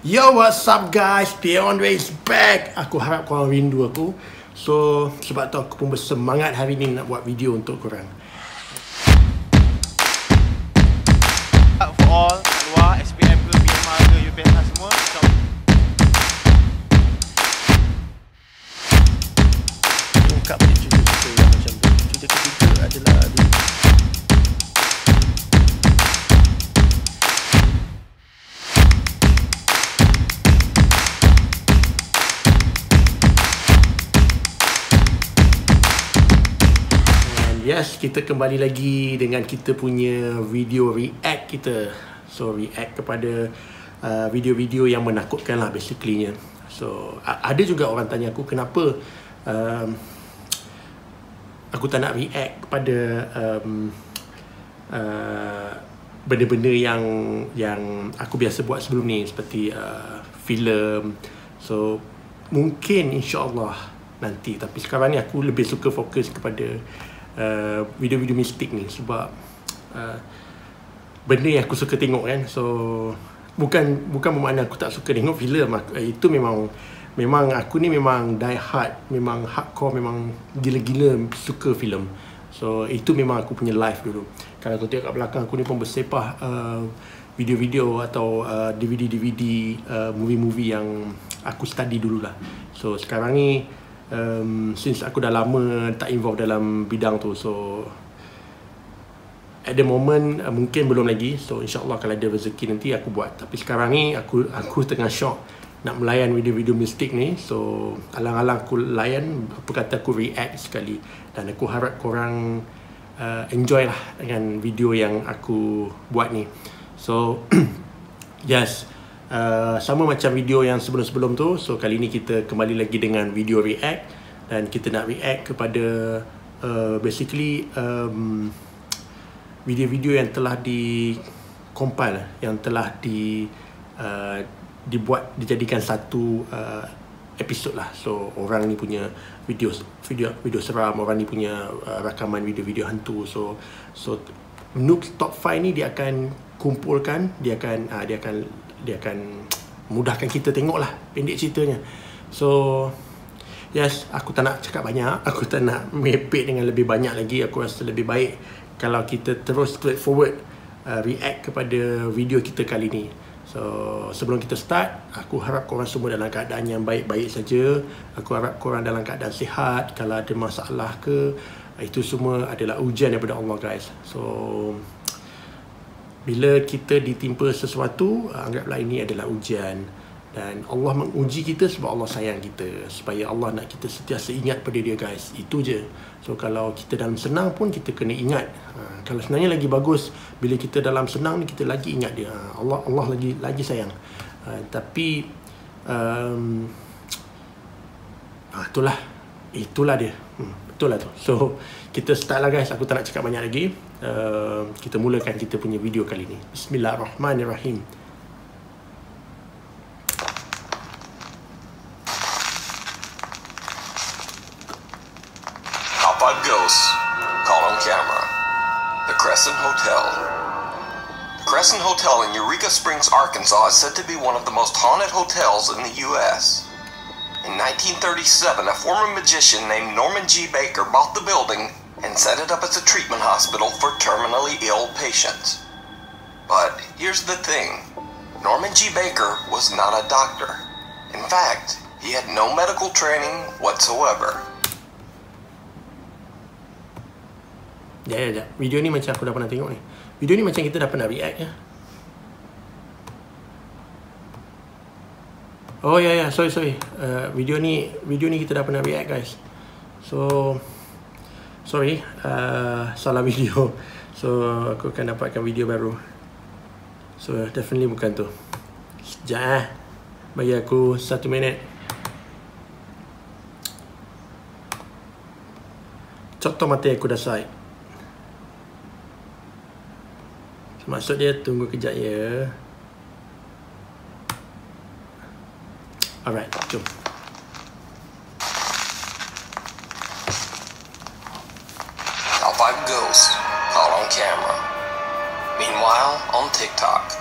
Yo, what's up guys? Andre is back. Aku harap korang rindu aku. So, sebab tu aku pun bersemangat hari ni nak buat video untuk korang. For all kat luar, SPM ke, BMR ke, UPSR semua. Ungkap pada cerita yang macam tu. Cerita ketiga adalah yes, kita kembali lagi dengan kita punya video react kita. So, react kepada video-video yang menakutkan lah basically-nya. So, ada juga orang tanya aku kenapa aku tak nak react kepada benda-benda yang aku biasa buat sebelum ni, seperti filem. So, mungkin insyaAllah nanti. Tapi sekarang ni aku lebih suka fokus kepada video-video mistik ni sebab benda yang aku suka tengok kan. So bukan bermakna aku tak suka tengok filem. Itu memang aku ni memang die hard, memang hardcore, memang gila-gila suka filem. So itu memang aku punya life dulu. Kalau kau tengok kat belakang aku ni pun bersepah video-video atau DVD-DVD movie-movie yang aku study dululah. So sekarang ni since aku dah lama tak involve dalam bidang tu, so at the moment mungkin belum lagi. So insyaAllah kalau ada rezeki nanti aku buat. Tapi sekarang ni aku tengah shock nak melayan video-video mistik ni. So alang-alang aku layan, apa kata aku react sekali. Dan aku harap korang enjoy lah dengan video yang aku buat ni. So yes, sama macam video yang sebelum-sebelum tu. So kali ni kita kembali lagi dengan video react. Dan kita nak react kepada basically video-video yang telah di-compile, yang telah dijadikan satu episod lah. So orang ni punya video seram, orang ni punya rakaman video-video hantu. So NUKES top 5 ni dia akan kumpulkan, dia akan mudahkan kita tengok lah, pendek ceritanya. So yes, aku tak nak cakap banyak, aku tak nak merepek dengan lebih banyak lagi. Aku rasa lebih baik kalau kita terus straightforward react kepada video kita kali ni. So sebelum kita start, aku harap korang semua dalam keadaan yang baik-baik saja. Aku harap korang dalam keadaan sihat. Kalau ada masalah ke, itu semua adalah ujian daripada Allah guys. So bila kita ditimpa sesuatu, anggaplah ini adalah ujian. Dan Allah menguji kita sebab Allah sayang kita, supaya Allah nak kita sentiasa ingat pada dia guys. Itu je. So kalau kita dalam senang pun kita kena ingat. Kalau senangnya lagi bagus, bila kita dalam senang ni kita lagi ingat dia. Allah lagi sayang. Tapi itulah dia. Betul lah tu. So kita start lah guys. Aku tak nak cakap banyak lagi. Kita mulakan kita punya video kali ni. Bismillahirrahmanirrahim. Top 5 ghosts caught on camera. The Crescent Hotel. The Crescent Hotel in Eureka Springs, Arkansas is said to be one of the most haunted hotels in the U.S. In 1937, a former magician named Norman G. Baker bought the building and set it up as a treatment hospital for terminally ill patients. But here's the thing. Norman G. Baker was not a doctor. In fact, he had no medical training whatsoever. Ya. Video ni macam aku dah pernah tengok ni. Video ni macam kita dah pernah react ya. Oh ya, sorry. Video ni kita dah pernah react guys. So sorry, salah video. So aku akan dapatkan video baru. So definitely bukan tu. Sekejap bagi aku 1 minit. Contoh mata aku dah side. Maksud dia tunggu kejap ya. Alright, jom. Top 5 ghosts caught on camera. Meanwhile, on TikTok,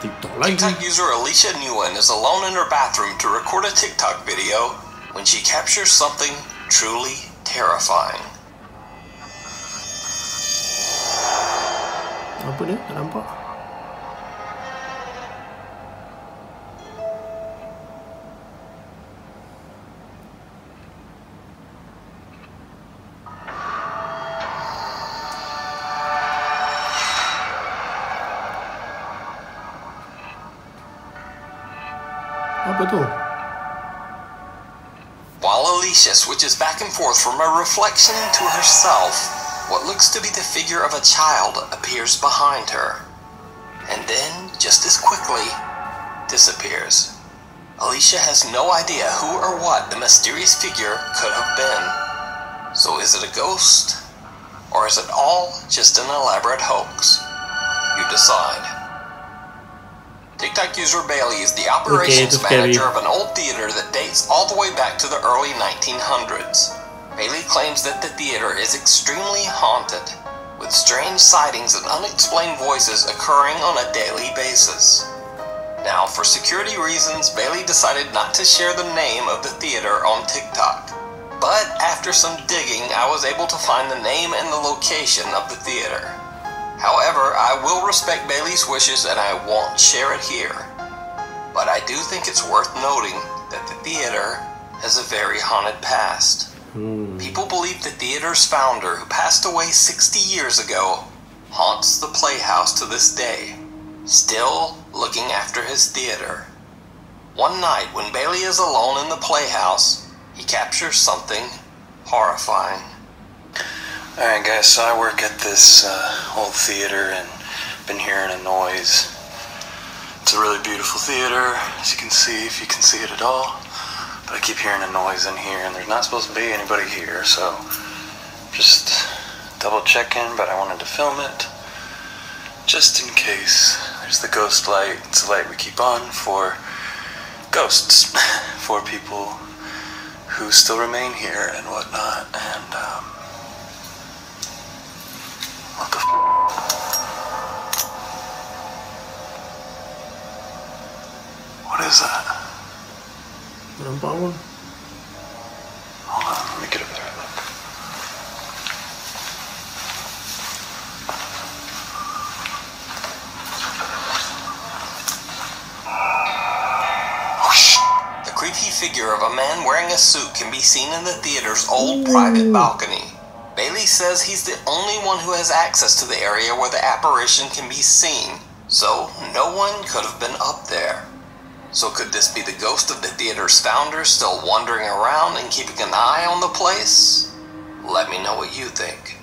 TikTok lagi. TikTok user Alicia Nguyen is alone in her bathroom to record a TikTok video when she captures something truly terrifying. Apa dia? Tak nampak. Apa tu? While Alicia switches back and forth from a reflection to herself, what looks to be the figure of a child appears behind her, and then, just as quickly, disappears. Alicia has no idea who or what the mysterious figure could have been. So is it a ghost? Or is it all just an elaborate hoax? You decide. TikTok user Bailey is the operations manager of an old theater that dates all the way back to the early 1900s. Bailey claims that the theater is extremely haunted, with strange sightings and unexplained voices occurring on a daily basis. Now, for security reasons, Bailey decided not to share the name of the theater on TikTok. But after some digging, I was able to find the name and the location of the theater. However, I will respect Bailey's wishes and I won't share it here. But I do think it's worth noting that the theater has a very haunted past. People believe the theater's founder, who passed away 60 years ago, haunts the playhouse to this day, still looking after his theater. One night, when Bailey is alone in the playhouse, he captures something horrifying. Alright guys, so I work at this old theater and been hearing a noise. It's a really beautiful theater, as you can see, if you can see it at all. But I keep hearing a noise in here and there's not supposed to be anybody here, so just double checking, but I wanted to film it just in case. There's the ghost light. It's a light we keep on for ghosts, for people who still remain here and whatnot. And what the what is that? Nampak pun. Hold on, let me get a better look. The creepy figure of a man wearing a suit can be seen in the theater's old private balcony. Bailey says he's the only one who has access to the area where the apparition can be seen, so no one could have been up there. So could this be the ghost of the theater's founder still wandering around and keeping an eye on the place? Let me know what you think.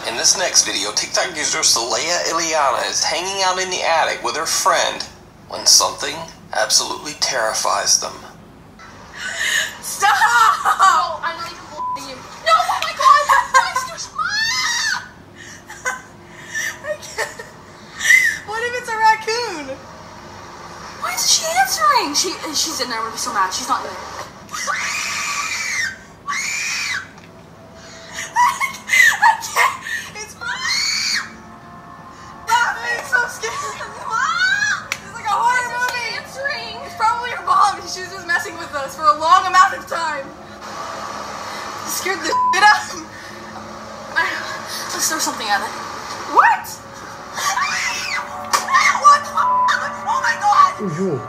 In this next video, TikTok user Saleha Ileana is hanging out in the attic with her friend when something absolutely terrifies them. Stop! No, I'm not even b***ing you. No, oh my god! I can't. What if it's a raccoon? Why isn't she answering? She's in there. I'm gonna be so mad. She's not in there. I can't. It's mom. That makes so scared. Mom! It's like a horror movie. Answering. It's probably her mom. She was just messing with us for a long amount of time. It scared the shit out of me. Let's throw something at it. What? What the fuck? Oh my god! It's so weird.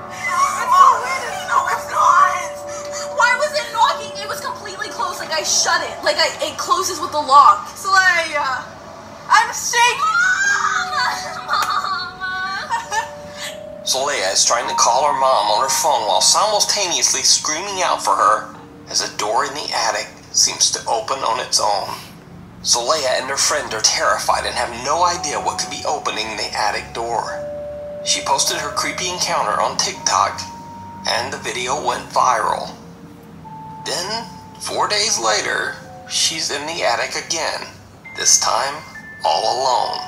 No, it's not. Why was it knocking? It was completely closed. Like I shut it. Like it closes with the lock. Saleha, I'm shaking. Saleha is trying to call her mom on her phone while simultaneously screaming out for her as a door in the attic seems to open on its own. Saleha and her friend are terrified and have no idea what could be opening the attic door. She posted her creepy encounter on TikTok and the video went viral. Then, 4 days later, she's in the attic again, this time all alone.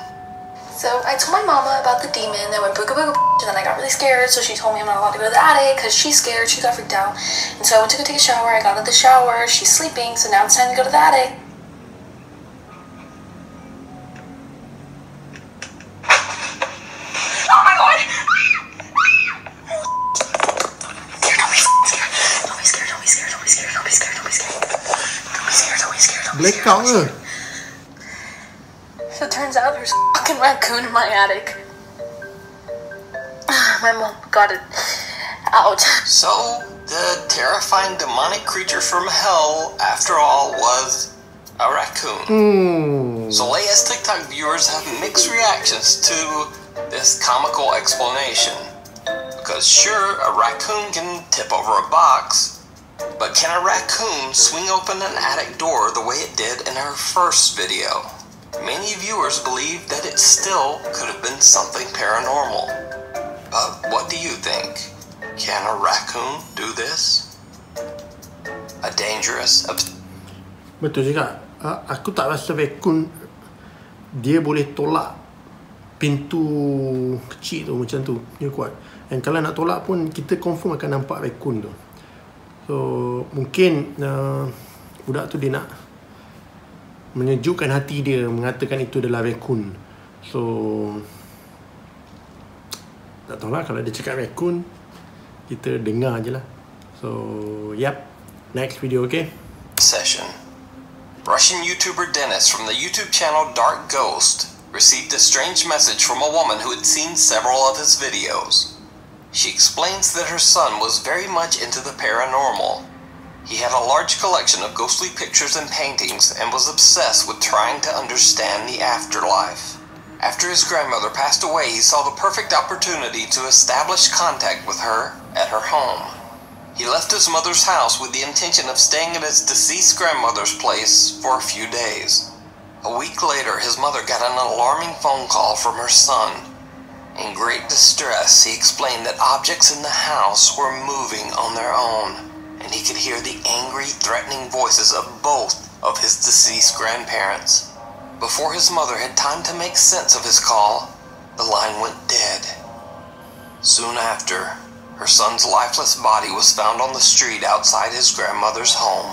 So I told my mama about the demon that went booga booga, and then I got really scared, so she told me I'm not allowed to go to the attic because she's scared. She got freaked out. And so I went to go take a shower. I got out of the shower. She's sleeping, so now it's time to go to the attic. Oh my god! blackout ke? So it turns out there's a fucking raccoon in my attic. My mom got it out. So, the terrifying demonic creature from hell, after all, was a raccoon. So Leia's TikTok viewers have mixed reactions to this comical explanation. Because sure, a raccoon can tip over a box, but can a raccoon swing open an attic door the way it did in her first video? Many viewers believe that it still could have been something paranormal. But what do you think? Can a raccoon do this? A dangerous... Betul juga. Aku tak rasa raccoon dia boleh tolak pintu kecil tu macam tu. Dia kuat. Dan kalau nak tolak pun kita confirm akan nampak raccoon tu. So mungkin budak tu dia nak menyejukkan hati dia, mengatakan itu adalah raccoon. So tak tahulah, kalau dia cakap raccoon, kita dengar je lah. So yep, next video, okay? Session. Russian YouTuber Dennis from the YouTube channel Dark Ghost received a strange message from a woman who had seen several of his videos. She explains that her son was very much into the paranormal. He had a large collection of ghostly pictures and paintings and was obsessed with trying to understand the afterlife. After his grandmother passed away, he saw the perfect opportunity to establish contact with her at her home. He left his mother's house with the intention of staying at his deceased grandmother's place for a few days. A week later, his mother got an alarming phone call from her son. In great distress, he explained that objects in the house were moving on their own, and he could hear the angry, threatening voices of both of his deceased grandparents. Before his mother had time to make sense of his call, the line went dead. Soon after, her son's lifeless body was found on the street outside his grandmother's home.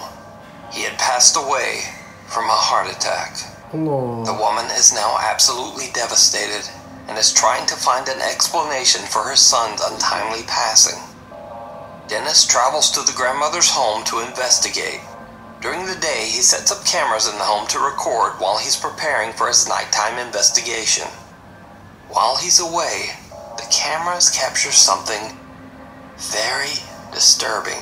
He had passed away from a heart attack. Allah. The woman is now absolutely devastated and is trying to find an explanation for her son's untimely passing. Dennis travels to the grandmother's home to investigate. During the day, he sets up cameras in the home to record while he's preparing for his nighttime investigation. While he's away, the cameras capture something very disturbing.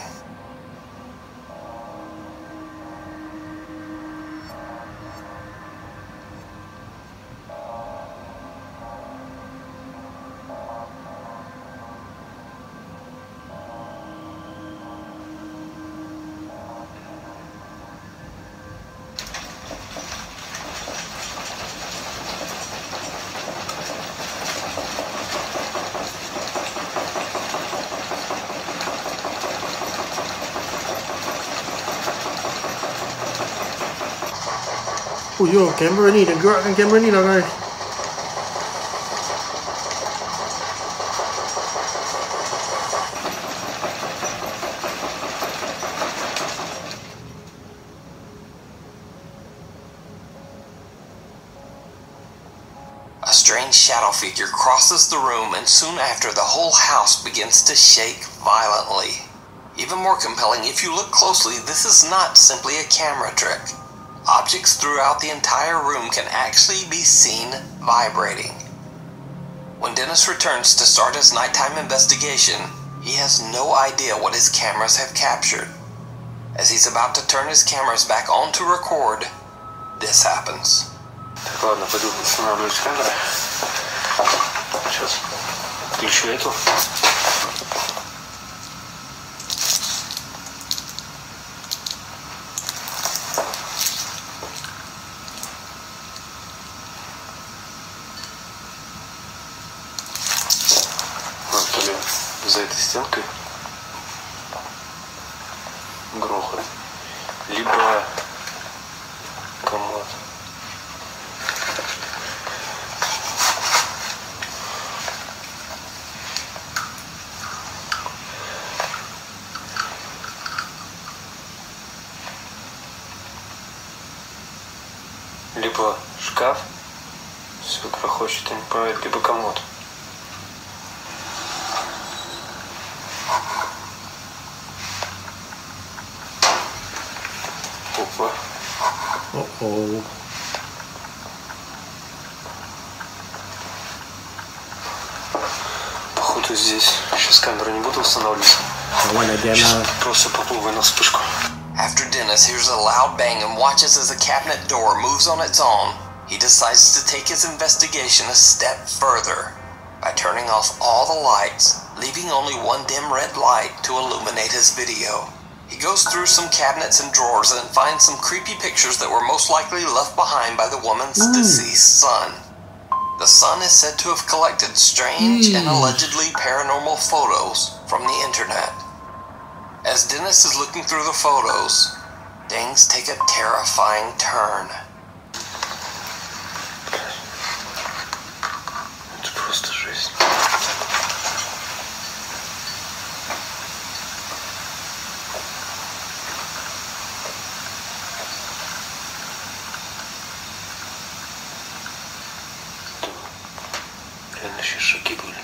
Oh yo, kamera ni, dia gerakkan kamera ni lah guys. A strange shadow figure crosses the room, and soon after, the whole house begins to shake violently. Even more compelling, if you look closely, this is not simply a camera trick. Objects throughout the entire room can actually be seen vibrating. When Dennis returns to start his nighttime investigation, he has no idea what his cameras have captured. As he's about to turn his cameras back on to record, this happens. Так, ладно, пойду устанавливать камеры. Сейчас включу эту. То ли за этой стенкой грохот, либо комод. Либо шкаф, все грохочет, я не понимаю, либо комод. Опа. Oh. Походу здесь. Сейчас камеры не буду устанавливать. Сейчас просто попробую на вспышку. After Dennis hears a loud bang and watches as a cabinet door moves on its own, he decides to take his investigation a step further by turning off all the lights, leaving only one dim red light to illuminate his video. He goes through some cabinets and drawers and finds some creepy pictures that were most likely left behind by the woman's deceased son. The son is said to have collected strange and allegedly paranormal photos from the internet. As Dennis is looking through the photos, things take a terrifying turn. Это просто жизнь. Реально еще шоки были.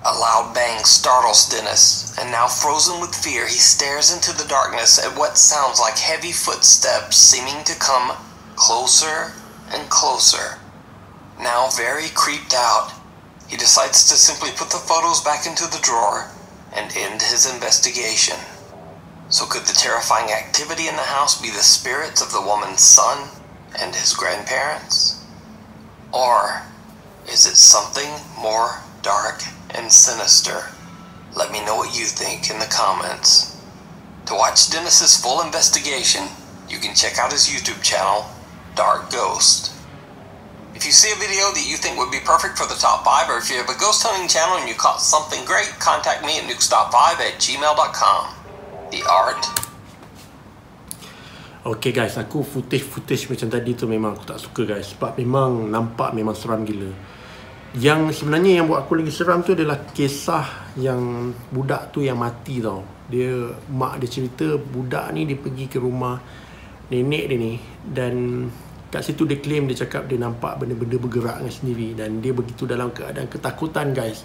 A loud bang startles Dennis, and now frozen with fear, he stares into the darkness at what sounds like heavy footsteps seeming to come closer and closer. Now very creeped out, he decides to simply put the photos back into the drawer and end his investigation. So could the terrifying activity in the house be the spirits of the woman's son and his grandparents? Or is it something more dark and sinister? Let me know what you think in the comments. To watch Dennis's full investigation, you can check out his YouTube channel, Dark Ghost. If you see a video that you think would be perfect for the top 5, or if you have a ghost hunting channel and you caught something great, contact me at nukes.5@gmail.com. The art. Okay guys, aku footage macam tadi tu memang aku tak suka guys. Sebab memang nampak memang seram gila. Yang sebenarnya yang buat aku lagi seram tu adalah kisah yang budak tu yang mati tau. Mak dia cerita budak ni dia pergi ke rumah nenek dia ni, dan kat situ dia claim, dia cakap dia nampak benda-benda bergerak dengan sendiri, dan dia begitu dalam keadaan ketakutan guys.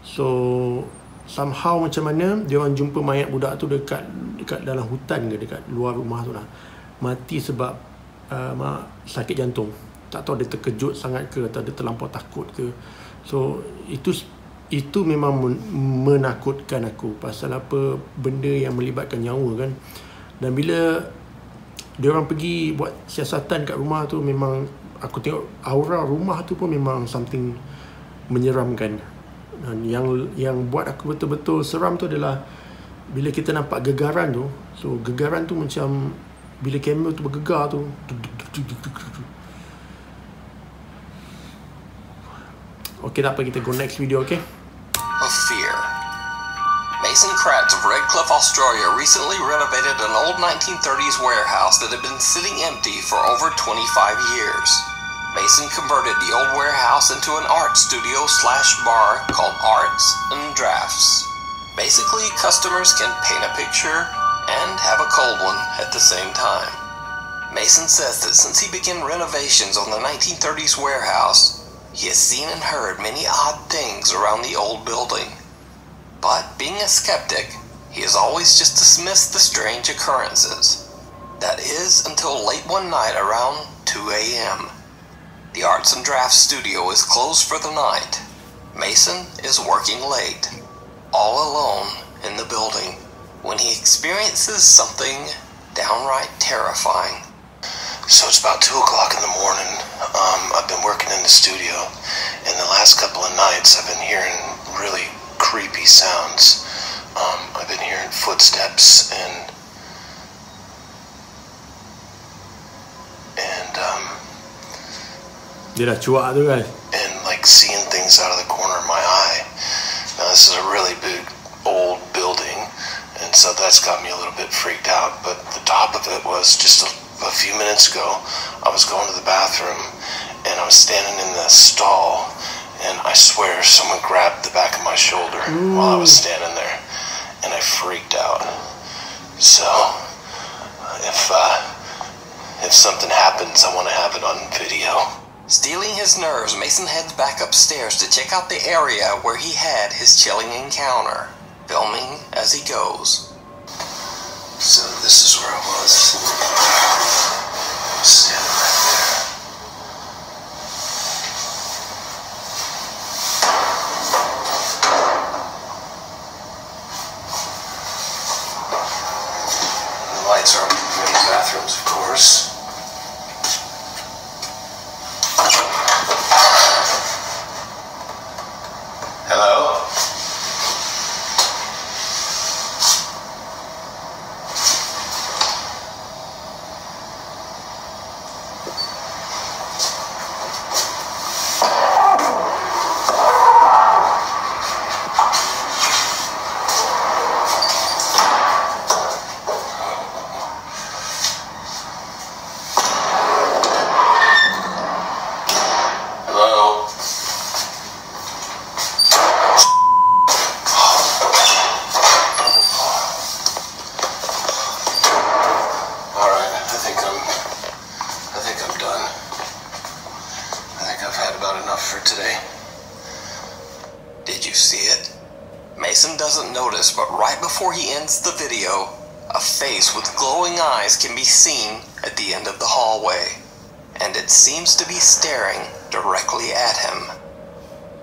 So somehow macam mana dia orang jumpa mayat budak tu dekat dalam hutan ke dekat luar rumah tu lah. Mati sebab sakit jantung. Tak tahu dia terkejut sangat ke atau dia terlampau takut ke. So itu memang menakutkan aku. Pasal apa, benda yang melibatkan nyawa kan. Dan bila dia orang pergi buat siasatan kat rumah tu, memang aku tengok aura rumah tu pun memang something menyeramkan. Dan yang buat aku betul-betul seram tu adalah bila kita nampak gegaran tu. So gegaran tu macam bila kamera tu bergegar tu. Okay, tak apa, kita go next video, okay? Of fear. Mason Kratz of Redcliffe, Australia recently renovated an old 1930s warehouse that had been sitting empty for over 25 years. Mason converted the old warehouse into an art studio / bar called Arts and Drafts. Basically, customers can paint a picture and have a cold one at the same time. Mason says that since he began renovations on the 1930s warehouse, he has seen and heard many odd things around the old building. But being a skeptic, he has always just dismissed the strange occurrences. That is until late one night around 2 a.m. The Arts and Drafts studio is closed for the night. Mason is working late, all alone in the building, when he experiences something downright terrifying. So it's about 2 o'clock in the morning. I've been working in the studio, and the last couple of nights I've been hearing really creepy sounds. I've been hearing footsteps and dia dah cuak tu kan, and like seeing things out of the corner of my eye. Now this is a really big old building, and so that's got me a little bit freaked out. But the top of it was just a few minutes ago, I was going to the bathroom and I was standing in the stall, and I swear someone grabbed the back of my shoulder while I was standing there, and I freaked out. So if something happens, I want to have it on video. Stealing his nerves, Mason heads back upstairs to check out the area where he had his chilling encounter, filming as he goes. So this is where I was. Standing right there. The lights are on in the bathrooms, of course. Hello? Did you see it? Mason doesn't notice, but right before he ends the video, a face with glowing eyes can be seen at the end of the hallway, and it seems to be staring directly at him.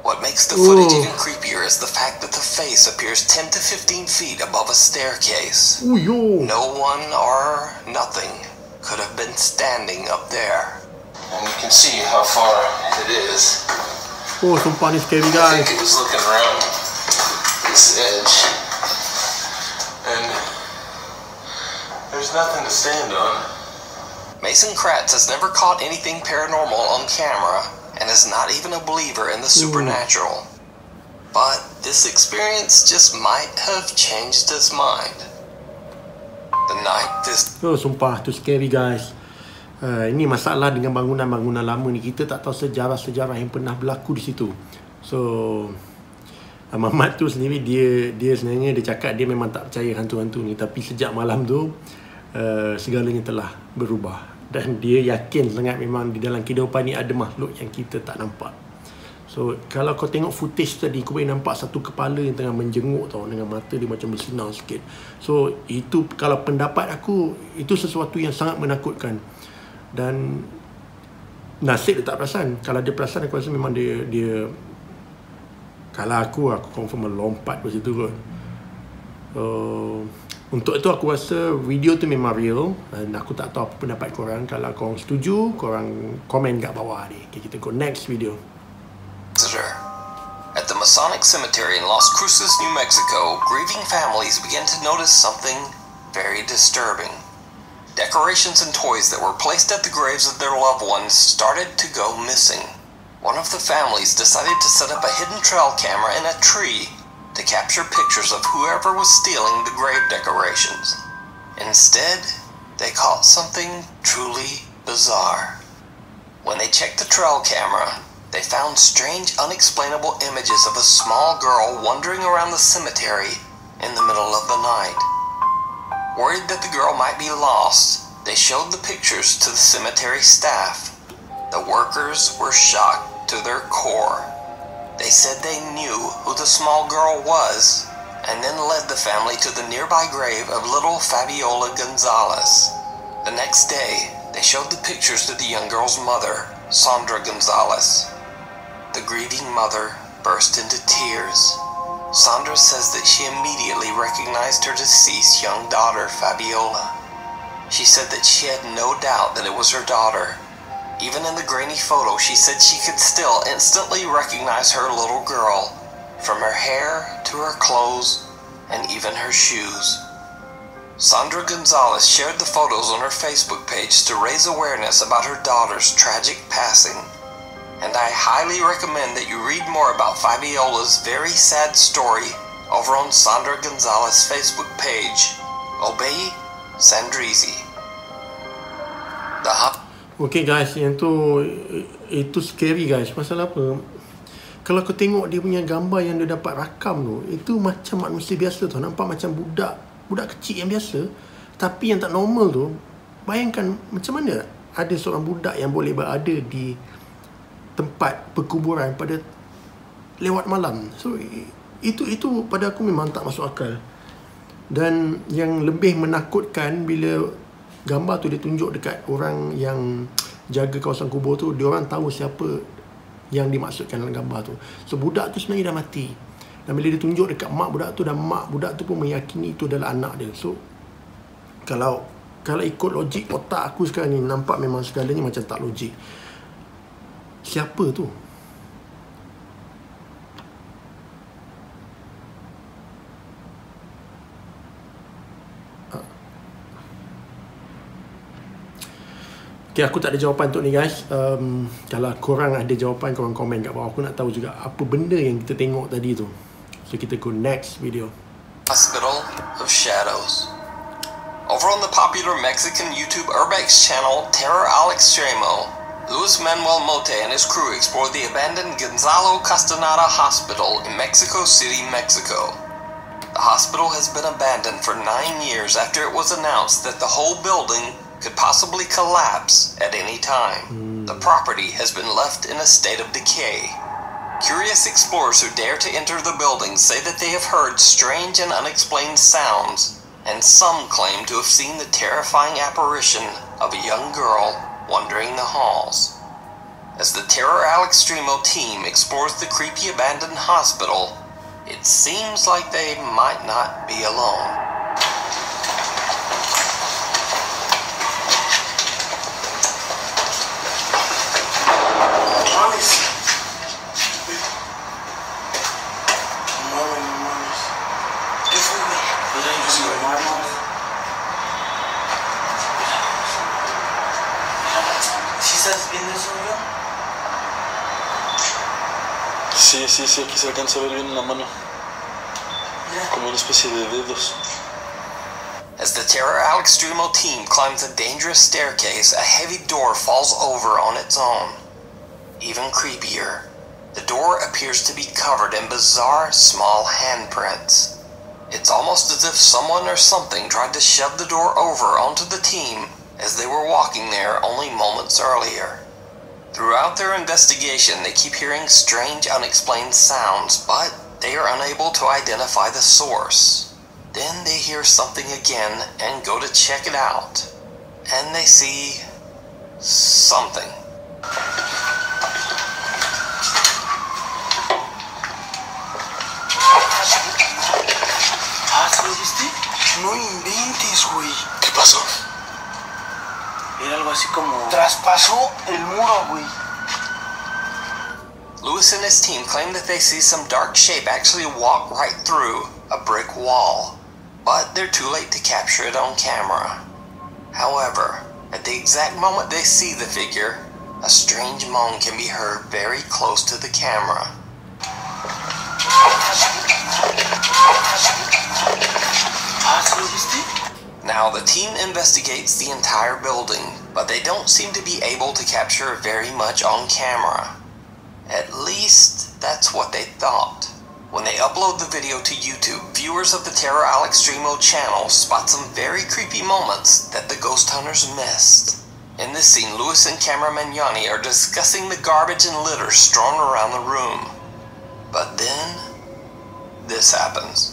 What makes the footage even creepier is the fact that the face appears 10 to 15 feet above a staircase. No one or nothing could have been standing up there. And you can see how far it is. Sumpah ni scary I guys. think it was looking around this edge. And there's nothing to stand on. Mason Kratz has never caught anything paranormal on camera and is not even a believer in the supernatural. But this experience just might have changed his mind. The night this... Sumpah tu scary guys. Ini masalah dengan bangunan-bangunan lama ni, kita tak tahu sejarah-sejarah yang pernah berlaku di situ. So Mamat tu sendiri dia sebenarnya dia cakap dia memang tak percaya hantu-hantu ni, tapi sejak malam tu segalanya telah berubah dan dia yakin sangat memang di dalam kehidupan ni ada makhluk yang kita tak nampak. So kalau kau tengok footage tadi, kau boleh nampak satu kepala yang tengah menjenguk tau, dengan mata dia macam bersinar sikit. So itu kalau pendapat aku, itu sesuatu yang sangat menakutkan. Dan nasib dia tak perasan. Kalau dia perasan, aku rasa memang dia kalau aku confirm melompat ke situ kot. Untuk itu aku rasa video tu memang real. Dan aku tak tahu apa pendapat korang. Kalau korang setuju, korang komen kat bawah ni. Okay, kita go next video. At the Masonic Cemetery in Las Cruces, New Mexico, grieving families began to notice something very disturbing. Decorations and toys that were placed at the graves of their loved ones started to go missing. One of the families decided to set up a hidden trail camera in a tree to capture pictures of whoever was stealing the grave decorations. Instead, they caught something truly bizarre. When they checked the trail camera, they found strange, unexplainable images of a small girl wandering around the cemetery in the middle of the night. Worried that the girl might be lost, they showed the pictures to the cemetery staff. The workers were shocked to their core. They said they knew who the small girl was, and then led the family to the nearby grave of little Fabiola Gonzalez. The next day, they showed the pictures to the young girl's mother, Sandra Gonzalez. The grieving mother burst into tears. Sandra says that she immediately recognized her deceased young daughter, Fabiola. She said that she had no doubt that it was her daughter. Even in the grainy photo, she said she could still instantly recognize her little girl, from her hair to her clothes and even her shoes. Sandra Gonzalez shared the photos on her Facebook page to raise awareness about her daughter's tragic passing. And I highly recommend that you read more about Fabiola's very sad story over on Sandra Gonzalez's Facebook page, Obey Sandrizi. Okay guys, yang tu itu scary guys. Pasal apa? Kalau kau tengok dia punya gambar yang dia dapat rakam tu, itu macam manusia biasa tu, nampak macam budak kecil yang biasa. Tapi yang tak normal tu, bayangkan macam mana ada seorang budak yang boleh berada di tempat perkuburan pada lewat malam. So itu pada aku memang tak masuk akal. Dan yang lebih menakutkan bila gambar tu ditunjuk dekat orang yang jaga kawasan kubur tu, diorang tahu siapa yang dimaksudkan dalam gambar tu. So budak tu sebenarnya dah mati. Dan bila ditunjuk dekat mak budak tu, dan mak budak tu pun meyakini itu adalah anak dia. So kalau ikut logik otak aku sekarang ni, nampak memang segalanya macam tak logik. Siapa tu? Okay, aku tak ada jawapan untuk ni guys. Kalau korang ada jawapan, korang komen kat bawah. Aku nak tahu juga apa benda yang kita tengok tadi tu. So kita go next video. Hospital of Shadows. Over on the popular Mexican YouTube Urbex channel Terror al Extremo, Luis Manuel Mote and his crew explore the abandoned Gonzalo Castaneda Hospital in Mexico City, Mexico. The hospital has been abandoned for 9 years after it was announced that the whole building could possibly collapse at any time. The property has been left in a state of decay. Curious explorers who dare to enter the building say that they have heard strange and unexplained sounds, and some claim to have seen the terrifying apparition of a young girl wandering the halls. As the Terror al Extremo team explores the creepy abandoned hospital, it seems like they might not be alone. Sí, aquí se alcanza a ver bien en la mano. Como una especie de dedos. As the Terror al Extremo team climbs a dangerous staircase, a heavy door falls over on its own. Even creepier, the door appears to be covered in bizarre small handprints. It's almost as if someone or something tried to shove the door over onto the team as they were walking there only moments earlier. Throughout their investigation, they keep hearing strange, unexplained sounds, but they are unable to identify the source. Then they hear something again and go to check it out. And they see something. ¿Lo viste? No inventes, güey. ¿Qué pasó? Era algo así como... traspasó el muro, güey. Lewis and his team claim that they see some dark shape actually walk right through a brick wall, but they're too late to capture it on camera. However, at the exact moment they see the figure, a strange moan can be heard very close to the camera. ¿Lo viste? Now, the team investigates the entire building, but they don't seem to be able to capture very much on camera. At least, that's what they thought. When they upload the video to YouTube, viewers of the Terror al Extremo channel spot some very creepy moments that the ghost hunters missed. In this scene, Lewis and cameraman Yanni are discussing the garbage and litter strewn around the room. But then, this happens.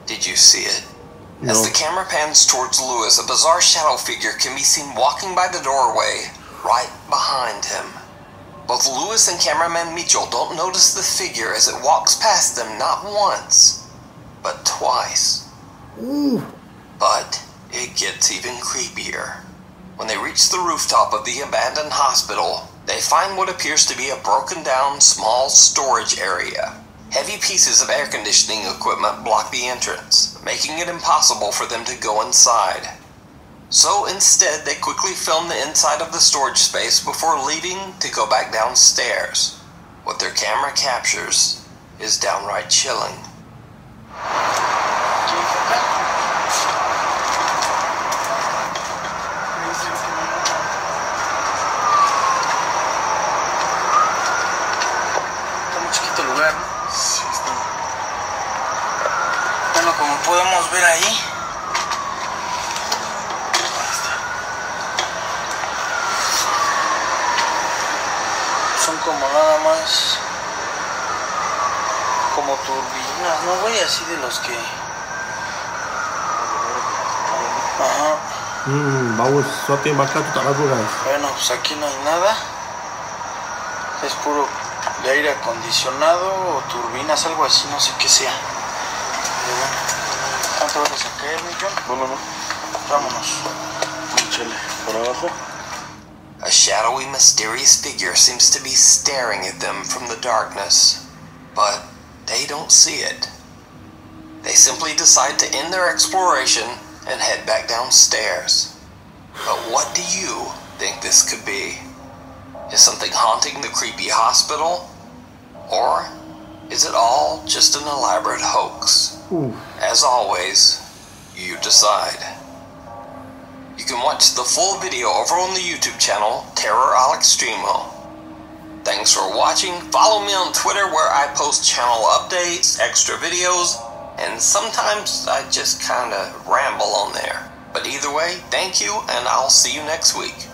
Did you see it? No. As the camera pans towards Lewis, a bizarre shadow figure can be seen walking by the doorway right behind him. Both Lewis and cameraman Mitchell don't notice the figure as it walks past them not once, but twice. Ooh. But it gets even creepier. When they reach the rooftop of the abandoned hospital, they find what appears to be a broken down small storage area. Heavy pieces of air conditioning equipment block the entrance, making it impossible for them to go inside. So instead, they quickly film the inside of the storage space before leaving to go back downstairs. What their camera captures is downright chilling. Está muy chiquito el lugar, ¿no? Sí, está. Bueno, como podemos ver ahí, son como nada más como turbinas, ¿no, güey? Así de los que... Ajá. Bau sesuatu yang bakar tu tak bagus guys. Bueno, pues aquí no hay nada. Es puro de aire acondicionado o turbinas, algo así, no sé qué sea. Pero bueno, ¿cuánto vas a caer, mi John? No. Vámonos. Échale por abajo. A shadowy, mysterious figure seems to be staring at them from the darkness, but they don't see it. They simply decide to end their exploration and head back downstairs. But what do you think this could be? Is something haunting the creepy hospital? Or is it all just an elaborate hoax? As always, you decide. You can watch the full video over on the YouTube channel, Terror Al Extremo. Thanks for watching. Follow me on Twitter where I post channel updates, extra videos, and sometimes I just kinda ramble on there. But either way, thank you, and I'll see you next week.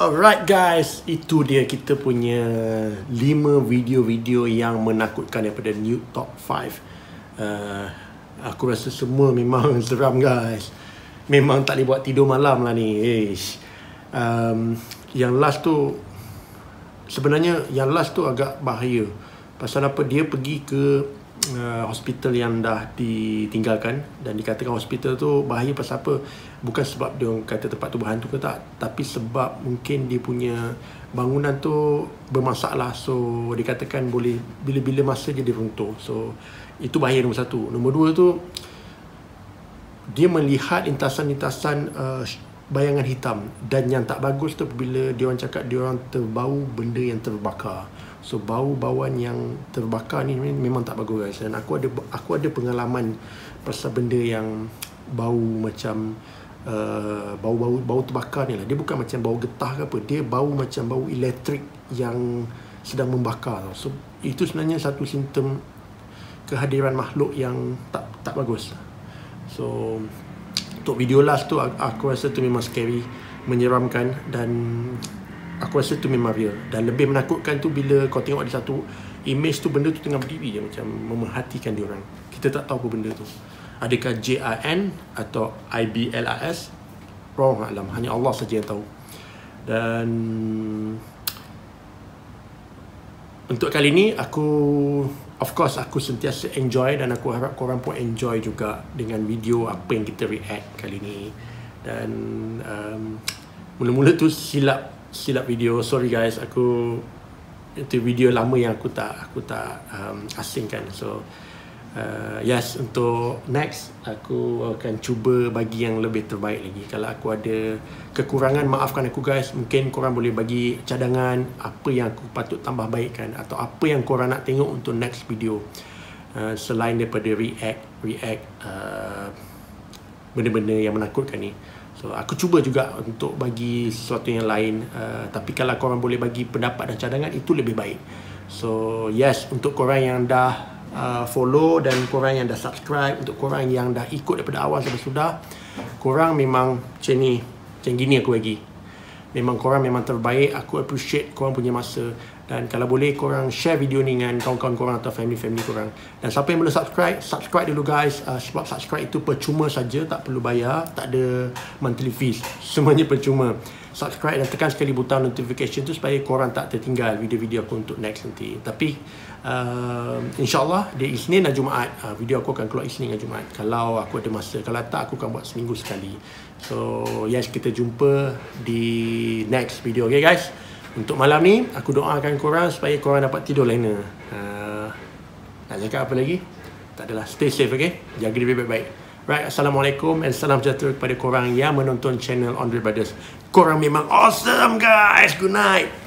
Alright guys, itu dia kita punya 5 video-video yang menakutkan daripada Nuke Top 5. Aku rasa semua memang seram guys. Memang tak boleh buat tidur malam lah ni. Yang last tu, sebenarnya yang last tu agak bahaya. Pasal apa? Dia pergi ke hospital yang dah ditinggalkan, dan dikatakan hospital tu bahaya pasal apa? Bukan sebab dia kata tempat tu berhantu ke tak, tapi sebab mungkin dia punya bangunan tu bermasalah. So dikatakan boleh bila-bila masa je dia runtuh. So itu bahaya nombor satu. Nombor dua tu, dia melihat lintasan-lintasan bayangan hitam. Dan yang tak bagus tu bila dia orang cakap dia orang terbau benda yang terbakar. So bau-bauan yang terbakar ni memang tak bagus guys. Dan aku ada pengalaman pasal benda yang bau macam bau terbakar ni lah. Dia bukan macam bau getah ke apa, dia bau macam bau elektrik yang sedang membakar. So itu sebenarnya satu simptom kehadiran makhluk yang tak bagus. So untuk video last tu aku rasa tu memang scary, menyeramkan, dan aku rasa tu memang real. Dan lebih menakutkan tu bila kau tengok ada satu image tu, benda tu tengah berdiri je, macam memerhatikan dia orang. Kita tak tahu apa benda tu. Adakah JIN atau IBLAS? Wrong alam, hanya Allah saja yang tahu. Dan untuk kali ni of course aku sentiasa enjoy, dan aku harap korang pun enjoy juga dengan video apa yang kita react kali ni. Dan mula-mula tu silap video, sorry guys. Itu video lama yang aku tak asingkan. So yes, untuk next aku akan cuba bagi yang lebih terbaik lagi. Kalau aku ada kekurangan, maafkan aku guys. Mungkin korang boleh bagi cadangan apa yang aku patut tambah baikkan, atau apa yang korang nak tengok untuk next video, selain daripada react benda-benda yang menakutkan ni. So aku cuba juga untuk bagi sesuatu yang lain, tapi kalau korang boleh bagi pendapat dan cadangan, itu lebih baik. So yes, untuk korang yang dah follow dan korang yang dah subscribe, untuk korang yang dah ikut daripada awal sampai sudah, korang memang macam ni, macam gini aku bagi. Memang korang memang terbaik. Aku appreciate korang punya masa. Dan kalau boleh korang share video ni dengan kawan-kawan korang atau family korang. Dan siapa yang belum subscribe dulu guys. Sebab subscribe itu percuma saja, tak perlu bayar, tak ada monthly fees, semuanya percuma. Subscribe dan tekan sekali butang notification tu supaya korang tak tertinggal video-video aku untuk next nanti. Tapi InsyaAllah di Isnin dan Jumaat, video aku akan keluar Isnin dan Jumaat kalau aku ada masa. Kalau tak, aku akan buat seminggu sekali. So yes, kita jumpa di next video. Okay guys, untuk malam ni aku doakan korang supaya korang dapat tidur lena. Nak cakap apa lagi? Tak adalah. Stay safe, okay? Jaga diri baik-baik. Right, Assalamualaikum and salam sejahtera kepada korang yang menonton channel Andre Brothers. Korang memang awesome guys. Good night.